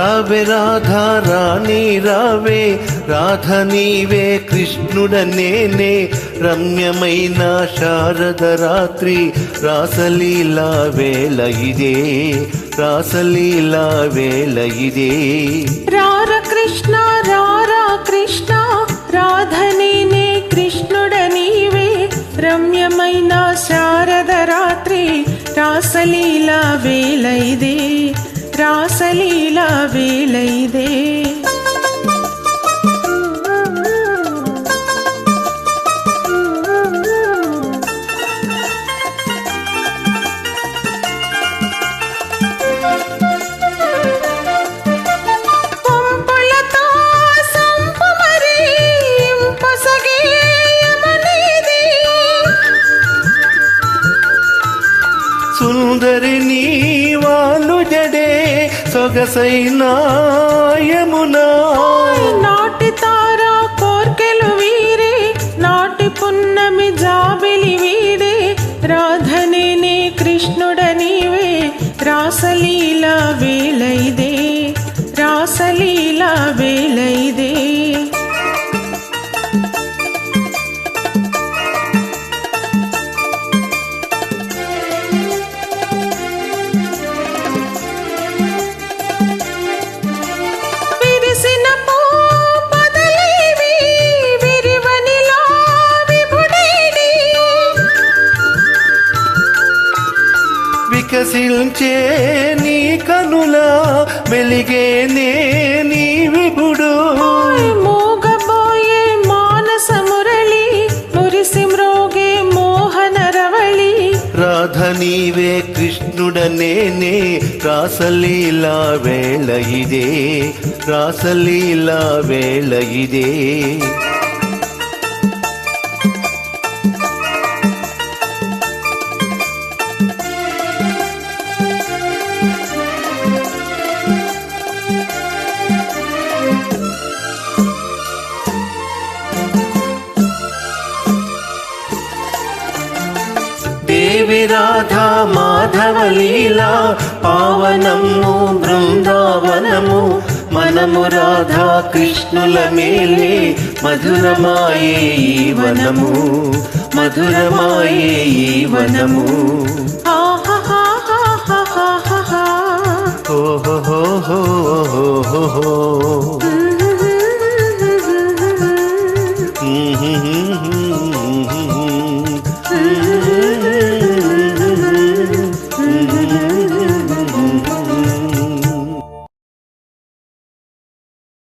రావే రాధా రాణి రావే, రాధ నీవే కృష్ణుడ నేనే, రమ్యమైన శారద రాత్రి రాసలీలా వేళ ఇదే, రాసలీలా వేళ ఇదే. రార కృష్ణ రారా కృష్ణ, రాధ నేనే కృష్ణుడ నీవే, రమ్యమైన శారద రాత్రి రాసలీలా వేళ ఇదే, రాసలీలా వేళ ఇదే. సుందరి నీ వాలు జడే సొగసైనా యమునా, నాటి తారా కోర్కెలు వీరే, నాటి పున్నమి జాబిలి వీడే, రాధనేనే కృష్ణుడ నీవే, రాసలీలా వేళ ఇదే, రాసలీలా వేళ ఇదే. వికసించే నీ కనులా వెలిగేనే నీ విభుడు, మోగబోయే మానస మురళి మురిసి మ్రోగే మోహన రవళి, రాధ నీవే కృష్ణుడ నేనే, రాసలీలా వేళ ఇదే, రాసలీలా వేళ ఇదే. దేవి రాధా మాధవ లీలా పావనము బృందావనము, మనము రాధా కృష్ణుల మేలే మధురమాయే ఈ వనము, మధురమాయే ఈ వనము. ఓహో